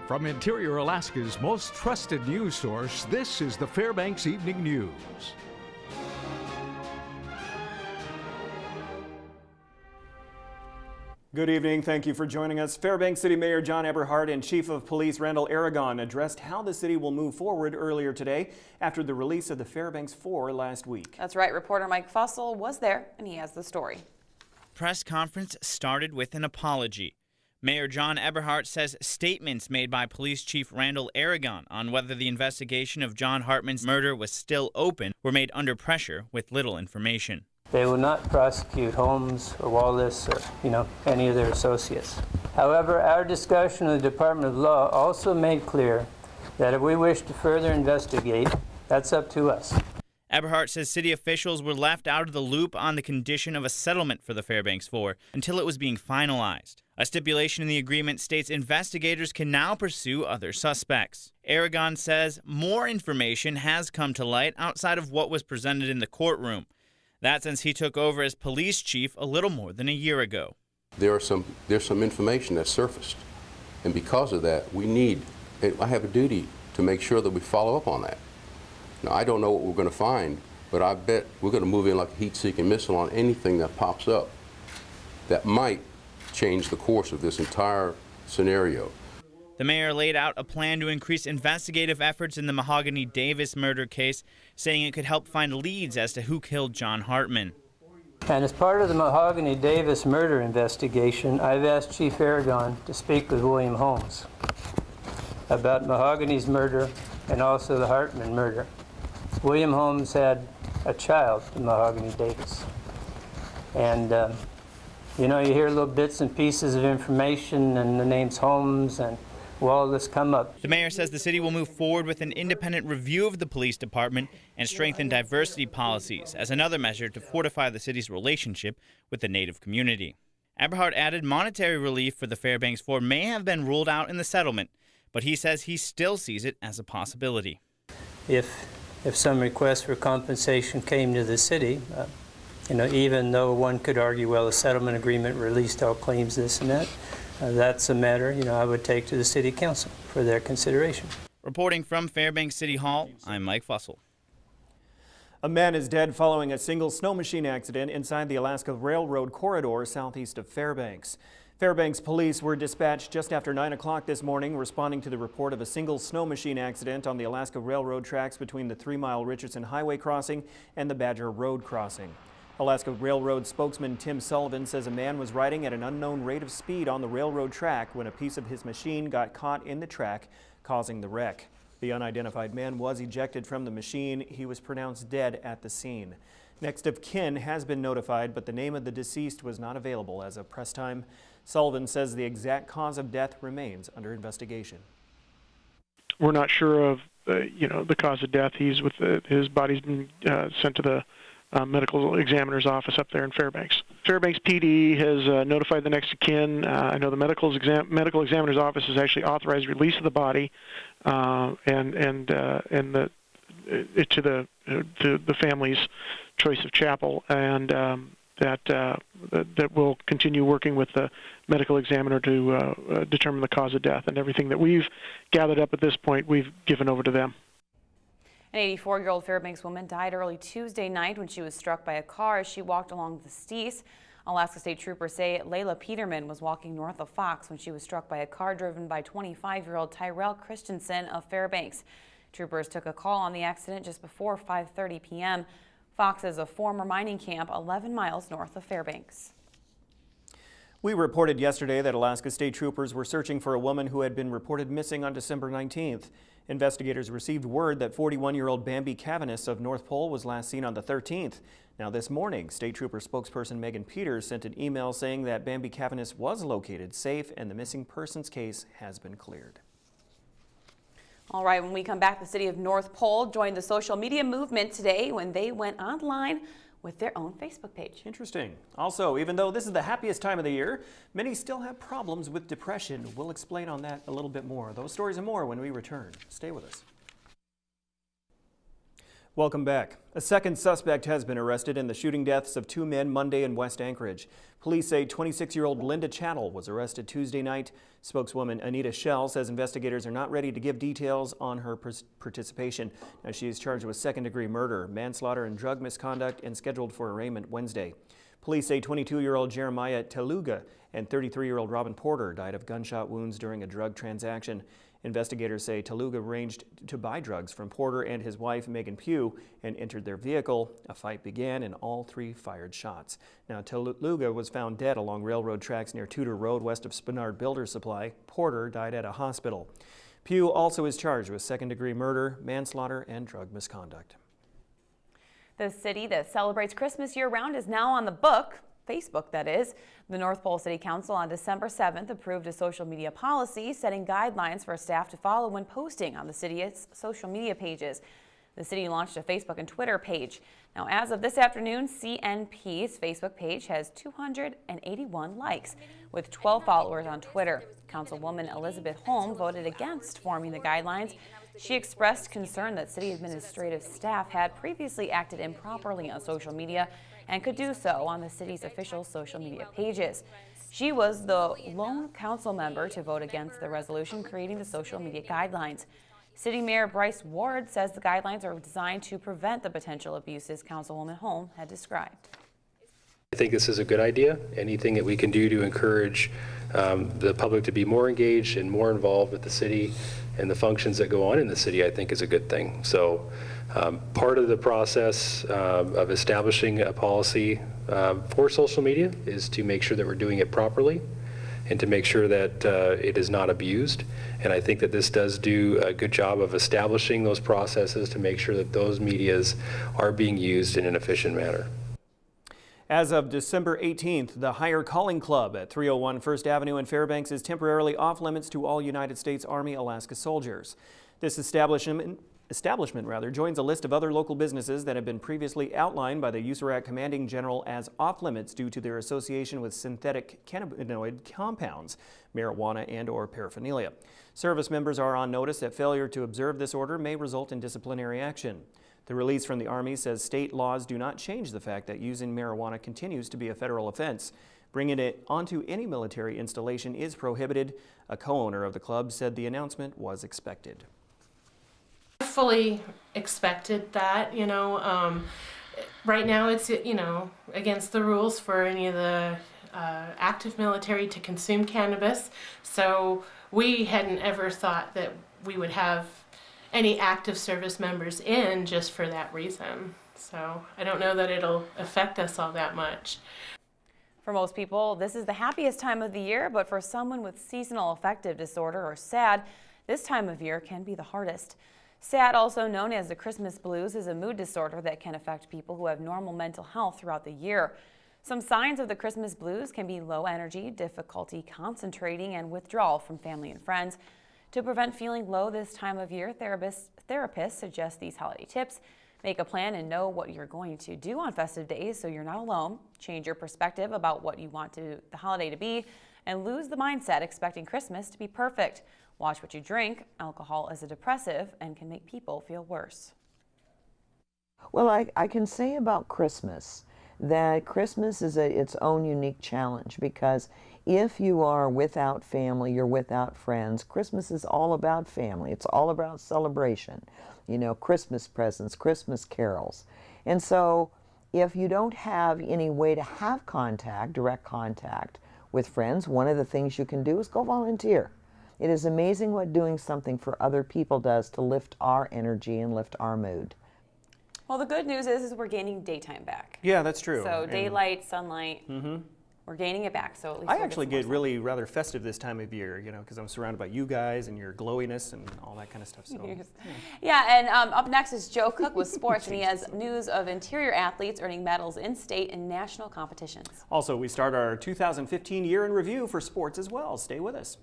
From Interior Alaska's most trusted news source, this is the Fbx Evening News. Good evening. Thank you for joining us. Fairbanks City Mayor John Eberhardt and Chief of Police Randall Aragon addressed how the city will move forward earlier today after the release of the Fairbanks 4 last week. That's right. Reporter Mike Fussell was there, and he has the story. Press conference started with an apology. Mayor John Eberhardt says statements made by Police Chief Randall Aragon on whether the investigation of John Hartman's murder was still open were made under pressure with little information. They will not prosecute Holmes or Wallace or, any of their associates. However, our discussion with the Department of Law also made clear that if we wish to further investigate, that's up to us. Eberhardt says city officials were left out of the loop on the condition of a settlement for the Fairbanks 4 until it was being finalized. A stipulation in the agreement states investigators can now pursue other suspects. Aragon says more information has come to light outside of what was presented in the courtroom. That since he took over as police chief a little more than a year ago. There's some information that's surfaced, and because of that, I have a duty to make sure that we follow up on that. Now, I don't know what we're going to find, but I bet we're going to move in like a heat-seeking missile on anything that pops up that might change the course of this entire scenario. The mayor laid out a plan to increase investigative efforts in the Mahogany Davis murder case, saying it could help find leads as to who killed John Hartman. And as part of the Mahogany Davis murder investigation, I've asked Chief Aragon to speak with William Holmes about Mahogany's murder and also the Hartman murder. William Holmes had a child with Mahogany Davis. And, you hear little bits and pieces of information, and the names Holmes and Wallace come up. The mayor says the city will move forward with an independent review of the police department and strengthen diversity policies as another measure to fortify the city's relationship with the Native community. Eberhardt added monetary relief for the Fairbanks 4 may have been ruled out in the settlement, but he says he still sees it as a possibility. If some request for compensation came to the city, even though one could argue, well, the settlement agreement released all claims, this and that, that's a matter, I would take to the City Council for their consideration. Reporting from Fairbanks City Hall, I'm Mike Fussell. A man is dead following a single snow machine accident inside the Alaska Railroad corridor southeast of Fairbanks. Fairbanks police were dispatched just after 9 o'clock this morning, responding to the report of a single snow machine accident on the Alaska Railroad tracks between the 3-mile Richardson Highway crossing and the Badger Road crossing. Alaska Railroad spokesman Tim Sullivan says a man was riding at an unknown rate of speed on the railroad track when a piece of his machine got caught in the track, causing the wreck. The unidentified man was ejected from the machine. He was pronounced dead at the scene. Next of kin has been notified, but the name of the deceased was not available as of press time. Sullivan says the exact cause of death remains under investigation. We're not sure of the cause of death. He's with his body's been sent to the medical examiner's office up there in Fairbanks. Fairbanks PD has notified the next of kin. I know the medical examiner's office has actually authorized release of the body to the family's choice of chapel, and that will continue working with the medical examiner to determine the cause of death. And everything that we've gathered up at this point, we've given over to them. An 84-year-old Fairbanks woman died early Tuesday night when she was struck by a car as she walked along the Steese. Alaska State Troopers say Layla Peterman was walking north of Fox when she was struck by a car driven by 25-year-old Tyrell Christensen of Fairbanks. Troopers took a call on the accident just before 5:30 p.m. Fox is a former mining camp 11 miles north of Fairbanks. We reported yesterday that Alaska State Troopers were searching for a woman who had been reported missing on December 19th. Investigators received word that 41-year-old Bambi Cavanis of North Pole was last seen on the 13th. Now this morning, State Trooper spokesperson Megan Peters sent an email saying that Bambi Cavanis was located safe and the missing persons case has been cleared. All right, when we come back, the city of North Pole joined the social media movement today when they went online with their own Facebook page. Interesting. Also, even though this is the happiest time of the year, many still have problems with depression. We'll explain on that a little bit more. Those stories and more when we return. Stay with us. Welcome back. A second suspect has been arrested in the shooting deaths of two men Monday in West Anchorage. Police say 26-year-old Linda Chattel was arrested Tuesday night. Spokeswoman Anita Schell says investigators are not ready to give details on her participation. Now, she is charged with second-degree murder, manslaughter, and drug misconduct and scheduled for arraignment Wednesday. Police say 22-year-old Jeremiah Teluga and 33-year-old Robin Porter died of gunshot wounds during a drug transaction. Investigators say Teluga arranged to buy drugs from Porter and his wife, Megan Pugh, and entered their vehicle. A fight began and all three fired shots. Now, Teluga was found dead along railroad tracks near Tudor Road west of Spenard Builder Supply. Porter died at a hospital. Pugh also is charged with second-degree murder, manslaughter, and drug misconduct. The city that celebrates Christmas year-round is now on the book. Facebook, that is. The North Pole City Council on December 7th approved a social media policy setting guidelines for staff to follow when posting on the city's social media pages. The city launched a Facebook and Twitter page. Now, as of this afternoon, CNP's Facebook page has 281 likes, with 12 followers on Twitter. Councilwoman Elizabeth Holm voted against forming the guidelines. She expressed concern that city administrative staff had previously acted improperly on social media and could do so on the city's official social media pages. She was the lone council member to vote against the resolution creating the social media guidelines. City Mayor Bryce Ward says the guidelines are designed to prevent the potential abuses Councilwoman Holm had described. I think this is a good idea. Anything that we can do to encourage the public to be more engaged and more involved with the city and the functions that go on in the city, I think is a good thing. So part of the process of establishing a policy for social media is to make sure that we're doing it properly and to make sure that it is not abused. And I think that this does do a good job of establishing those processes to make sure that those medias are being used in an efficient manner. As of December 18th, the Higher Calling Club at 301 First Avenue in Fairbanks is temporarily off limits to all United States Army Alaska soldiers. This establishment joins a list of other local businesses that have been previously outlined by the USARAC Commanding General as off limits due to their association with synthetic cannabinoid compounds, marijuana, and/or paraphernalia. Service members are on notice that failure to observe this order may result in disciplinary action. The release from the Army says state laws do not change the fact that using marijuana continues to be a federal offense. Bringing it onto any military installation is prohibited. A co-owner of the club said the announcement was expected. I fully expected that, right now it's, against the rules for any of the active military to consume cannabis. So we hadn't ever thought that we would have any active service members in just for that reason. So I don't know that it'll affect us all that much. For most people, this is the happiest time of the year, but for someone with seasonal affective disorder or SAD, this time of year can be the hardest. SAD, also known as the Christmas blues, is a mood disorder that can affect people who have normal mental health throughout the year. Some signs of the Christmas blues can be low energy, difficulty concentrating, and withdrawal from family and friends. To prevent feeling low this time of year, therapists suggest these holiday tips. Make a plan and know what you're going to do on festive days so you're not alone. Change your perspective about what you want the holiday to be, and lose the mindset expecting Christmas to be perfect. Watch what you drink. Alcohol is a depressive and can make people feel worse. Well, I can say about Christmas that Christmas is its own unique challenge, because if you are without family, you're without friends. Christmas is all about family. It's all about celebration. Christmas presents, Christmas carols. And so if you don't have any way to have contact, direct contact with friends, one of the things you can do is go volunteer. It is amazing what doing something for other people does to lift our energy and lift our mood. Well, the good news is we're gaining daytime back. Yeah, that's true. So daylight, sunlight, we're gaining it back. So at least I actually get really rather festive this time of year, because I'm surrounded by you guys and your glowiness and all that kind of stuff. So, yeah, and up next is Joe Cook with sports, and he has news of interior athletes earning medals in state and national competitions. Also, we start our 2015 year in review for sports as well. Stay with us.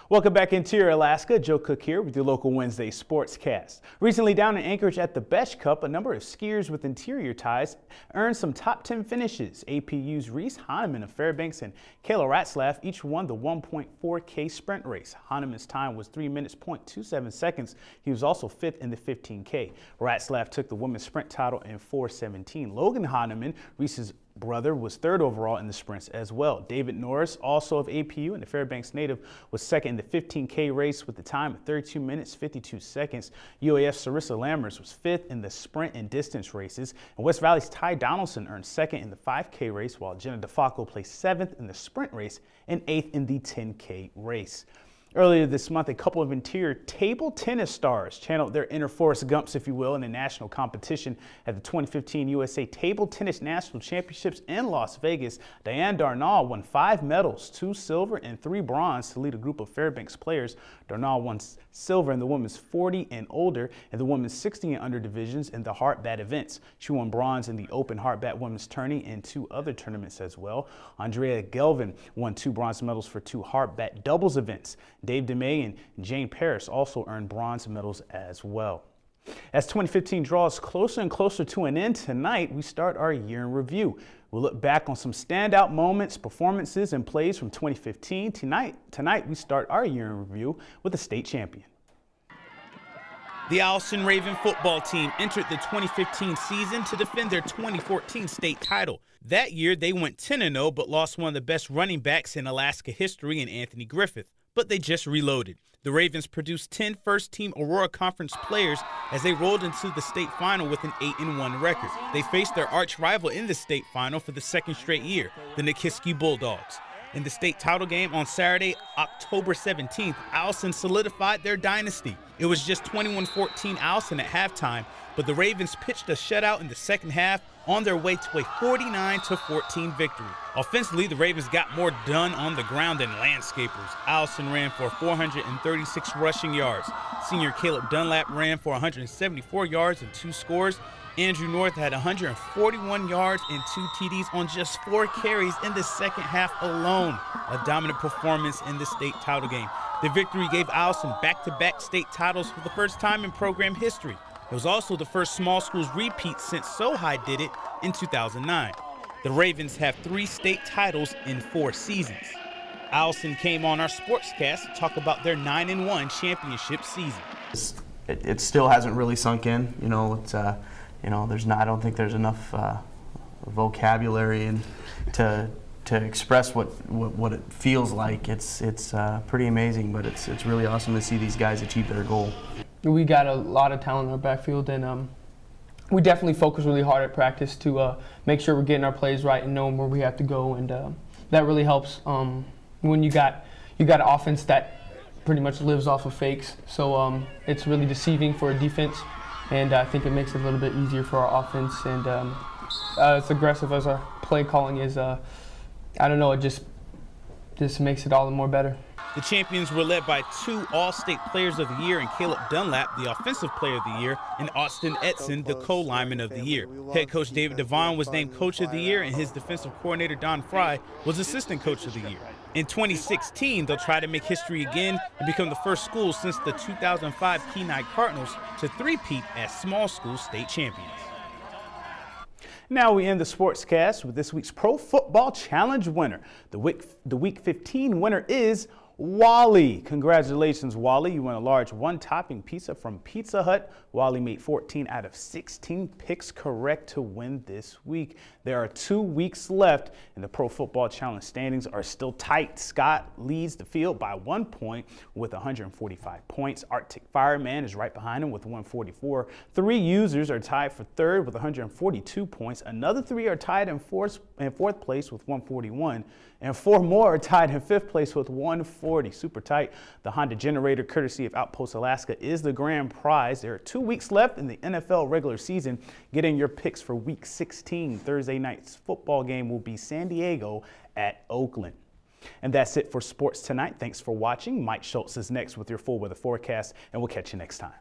Welcome back Interior Alaska. Joe Cook here with your local Wednesday Sportscast. Recently down in Anchorage at the Besh Cup, a number of skiers with interior ties earned some top 10 finishes. APU's Reese Hahnemann of Fairbanks and Kayla Ratzlaff each won the 1.4K sprint race. Hahnemann's time was 3 minutes, 0.27 seconds. He was also fifth in the 15K. Ratzlaff took the women's sprint title in 4:17. Logan Hahnemann, Reese's brother, was third overall in the sprints as well. David Norris, also of APU and the Fairbanks native, was second in the 15K race with the time of 32 minutes, 52 seconds. UAF's Sarissa Lammers was fifth in the sprint and distance races. And West Valley's Ty Donaldson earned second in the 5K race, while Jenna DeFalco placed seventh in the sprint race and eighth in the 10K race. Earlier this month, a couple of interior table tennis stars channeled their inner Forrest Gumps, if you will, in a national competition at the 2015 USA Table Tennis National Championships in Las Vegas. Diane Darnall won 5 medals, 2 silver and 3 bronze, to lead a group of Fairbanks players. Darnall won silver in the women's 40 and older and the women's 60 and under divisions in the hard bat events. She won bronze in the open hard bat women's tourney and 2 other tournaments as well. Andrea Gelvin won 2 bronze medals for 2 hard bat doubles events. Dave DeMay and Jane Paris also earned bronze medals as well. As 2015 draws closer and closer to an end, tonight we start our year in review. We'll look back on some standout moments, performances, and plays from 2015. Tonight we start our year in review with the state champion. The Allison Raven football team entered the 2015 season to defend their 2014 state title. That year they went 10-0 but lost one of the best running backs in Alaska history in Anthony Griffith. But they just reloaded. The Ravens produced 10 first-team Aurora Conference players as they rolled into the state final with an 8-1 record. They faced their arch rival in the state final for the second straight year, the Nikiski Bulldogs. In the state title game on Saturday, October 17th, Allison solidified their dynasty. It was just 21-14 Allison at halftime, but the Ravens pitched a shutout in the second half on their way to a 49-14 victory. Offensively, the Ravens got more done on the ground than landscapers. Allison ran for 436 rushing yards. Senior Caleb Dunlap ran for 174 yards and 2 scores. Andrew North had 141 yards and 2 TDs on just 4 carries in the second half alone. A dominant performance in the state title game. The victory gave Allison back-to-back state titles for the first time in program history. It was also the first small schools repeat since SoHi did it in 2009. The Ravens have 3 state titles in 4 seasons. Allison came on our Sportscast to talk about their 9-1 championship season. It still hasn't really sunk in. I don't think there's enough vocabulary to express what it feels like. It's pretty amazing, but it's really awesome to see these guys achieve their goal. We got a lot of talent in our backfield, and we definitely focus really hard at practice to make sure we're getting our plays right and knowing where we have to go, and that really helps when you got an offense that pretty much lives off of fakes. So it's really deceiving for a defense, and I think it makes it a little bit easier for our offense, and as aggressive as our play calling is, I don't know, it just makes it all the more better. The champions were led by 2 All-State Players of the Year in Caleb Dunlap, the Offensive Player of the Year, and Austin Edson, the Co-Lineman of the Year. Head coach David Devon was named Coach of the Year, and his defensive coordinator Don Fry was Assistant Coach of the Year. In 2016, they'll try to make history again and become the first school since the 2005 Kenai Cardinals to three-peat as small school state champions. Now we end the Sportscast with this week's Pro Football Challenge winner. The Week 15 winner is Wally. Congratulations, Wally. You won a large 1-topping pizza from Pizza Hut. Wally made 14 out of 16 picks correct to win this week. There are 2 weeks left, and the Pro Football Challenge standings are still tight. Scott leads the field by 1 point with 145 points. Arctic Fireman is right behind him with 144. 3 users are tied for third with 142 points. Another 3 are tied in fourth place with 141. And 4 more are tied in 5th place with 140. Super tight. The Honda generator, courtesy of Outpost Alaska, is the grand prize. There are 2 weeks left in the NFL regular season. Get in your picks for Week 16. Thursday night's football game will be San Diego at Oakland. And that's it for sports tonight. Thanks for watching. Mike Schultz is next with your full weather forecast, and we'll catch you next time.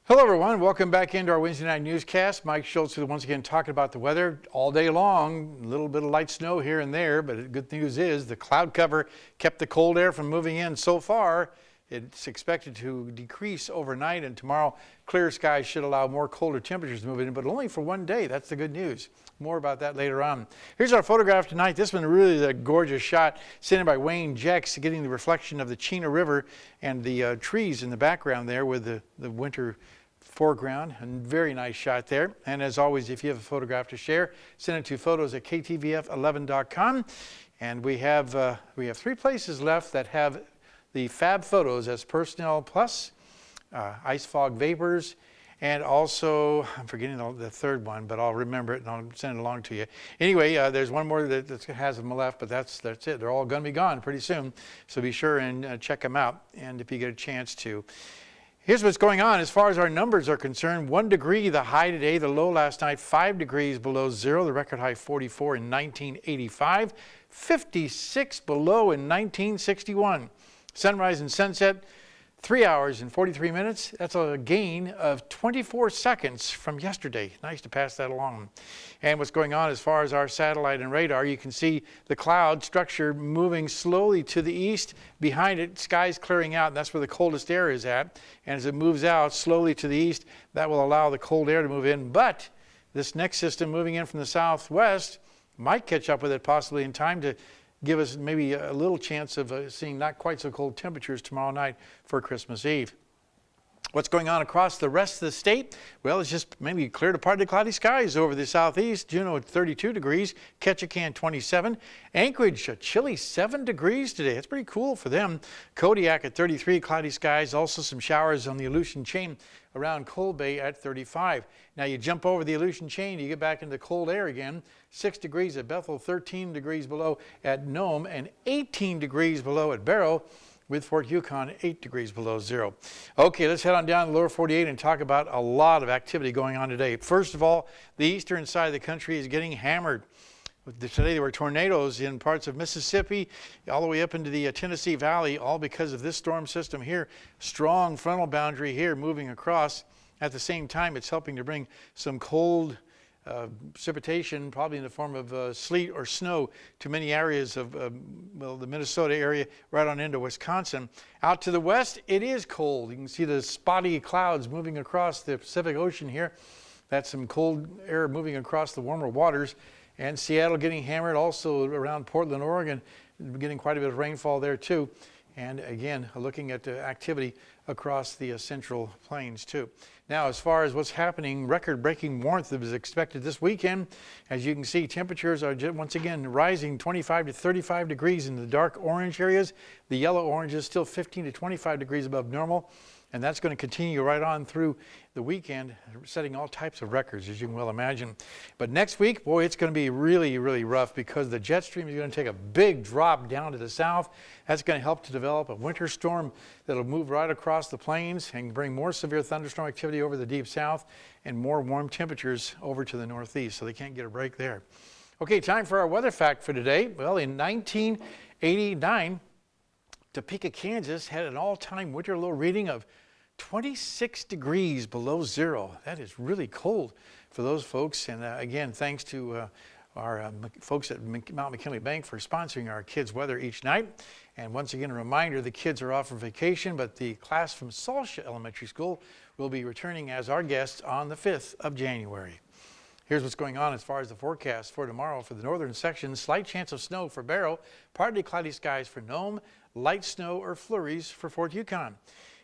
Hello everyone, welcome back into our Wednesday night newscast. Mike Schultz once again talking about the weather all day long. A little bit of light snow here and there, but the good news is the cloud cover kept the cold air from moving in so far. It's expected to decrease overnight, and tomorrow clear skies should allow more colder temperatures to move in, but only for one day. That's the good news. More about that later on. Here's our photograph tonight. This one really is a gorgeous shot sent in by Wayne Jex, getting the reflection of the Chena River and the trees in the background there with the winter foreground. And very nice shot there. And as always, if you have a photograph to share, send it to photos@ktvf11.com. And we have 3 places left that have the Fab Photos as Personnel Plus, Ice Fog Vapors, and also, I'm forgetting the third one, but I'll remember it and I'll send it along to you. Anyway, there's one more that has them left, but that's it. They're all going to be gone pretty soon. So be sure and check them out, and if you get a chance to. Here's what's going on as far as our numbers are concerned. 1 degree the high today, the low last night 5 degrees below zero, the record high 44 in 1985, 56 below in 1961. Sunrise and sunset 3 hours and 43 minutes. That's a gain of 24 seconds from yesterday. Nice to pass that along. And what's going on as far as our satellite and radar, you can see the cloud structure moving slowly to the east. Behind it, skies clearing out, and that's where the coldest air is at. And as it moves out slowly to the east, that will allow the cold air to move in. But this next system moving in from the southwest might catch up with it possibly in time to give us maybe a little chance of seeing not quite so cold temperatures tomorrow night for Christmas Eve. What's going on across the rest of the state? Well, it's just maybe clear to partly cloudy skies over the southeast. Juneau at 32 degrees, Ketchikan 27. Anchorage, a chilly 7 degrees today. That's pretty cool for them. Kodiak at 33, cloudy skies. Also some showers on the Aleutian Chain around Cold Bay at 35. Now you jump over the Aleutian Chain, you get back into the cold air again. 6 degrees at Bethel, 13 degrees below at Nome, and 18 degrees below at Barrow, with Fort Yukon 8 degrees below zero. Okay, let's head on down to the lower 48 and talk about a lot of activity going on today. First of all, the eastern side of the country is getting hammered. Today there were tornadoes in parts of Mississippi, all the way up into the Tennessee Valley, all because of this storm system here. Strong frontal boundary here moving across. At the same time, it's helping to bring some cold precipitation, probably in the form of sleet or snow, to many areas of the Minnesota area, right on into Wisconsin. Out to the west, it is cold. You can see the spotty clouds moving across the Pacific Ocean here. That's some cold air moving across the warmer waters. And Seattle getting hammered, also around Portland, Oregon, getting quite a bit of rainfall there too. And again, looking at the activity across the central plains too. Now, as far as what's happening, record-breaking warmth is expected this weekend. As you can see, temperatures are once again rising 25 to 35 degrees in the dark orange areas. The yellow orange is still 15 to 25 degrees above normal. And that's going to continue right on through the weekend, setting all types of records, as you can well imagine. But next week, boy, it's going to be really, really rough because the jet stream is going to take a big drop down to the south. That's going to help to develop a winter storm that'll move right across the plains and bring more severe thunderstorm activity over the deep south and more warm temperatures over to the northeast, so they can't get a break there. Okay, time for our weather fact for today. Well, in 1989, Topeka, Kansas had an all-time winter low reading of 26 degrees below zero. That is really cold for those folks. And again, thanks to our folks at Mount McKinley Bank for sponsoring our kids' weather each night. And once again, a reminder, the kids are off for vacation, but the class from Salsha Elementary School will be returning as our guests on the 5th of January. Here's what's going on as far as the forecast for tomorrow. For the northern section, slight chance of snow for Barrow, partly cloudy skies for Nome, light snow or flurries for Fort Yukon.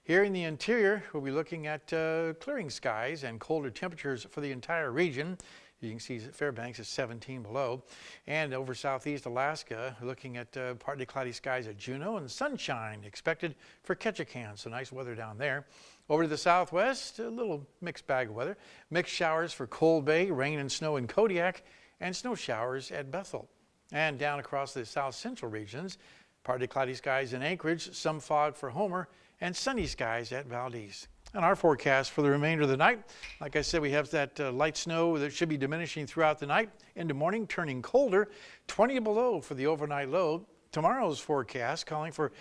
Here in the interior, we'll be looking at clearing skies and colder temperatures for the entire region. You can see Fairbanks is 17 below. And over southeast Alaska, we're looking at partly cloudy skies at Juneau and sunshine expected for Ketchikan. So nice weather down there. Over to the southwest, a little mixed bag of weather. Mixed showers for Cold Bay, rain and snow in Kodiak, and snow showers at Bethel. And down across the south central regions, partly cloudy skies in Anchorage, some fog for Homer, and sunny skies at Valdez. And our forecast for the remainder of the night, like I said, we have that light snow that should be diminishing throughout the night. Into morning, turning colder, 20 below for the overnight low. Tomorrow's forecast calling for,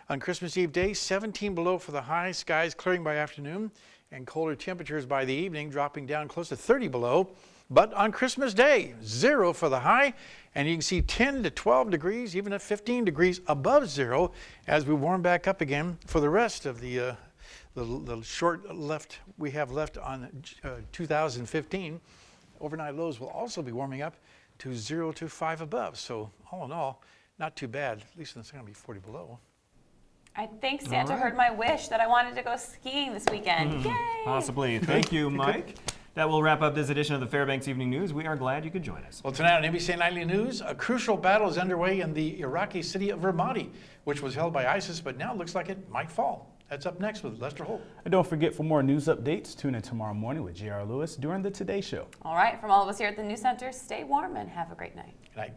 on Christmas Eve day, 17 below for the high, skies clearing by afternoon, and colder temperatures by the evening, dropping down close to 30 below. But on Christmas Day, 0 for the high, and you can see 10 to 12 degrees, even at 15 degrees above 0 as we warm back up again for the rest of the short left we have left on 2015. Overnight lows will also be warming up to 0 to 5 above. So all in all, not too bad. At least it's going to be 40 below. I think Santa heard my wish that I wanted to go skiing this weekend. Yay! Possibly. Thank you, Mike. That will wrap up this edition of the Fairbanks Evening News. We are glad you could join us. Well, tonight on NBC Nightly News, a crucial battle is underway in the Iraqi city of Ramadi, which was held by ISIS, but now looks like it might fall. That's up next with Lester Holt. And don't forget, for more news updates, tune in tomorrow morning with J.R. Lewis during the Today Show. All right, from all of us here at the News Center, stay warm and have a great night. Good night.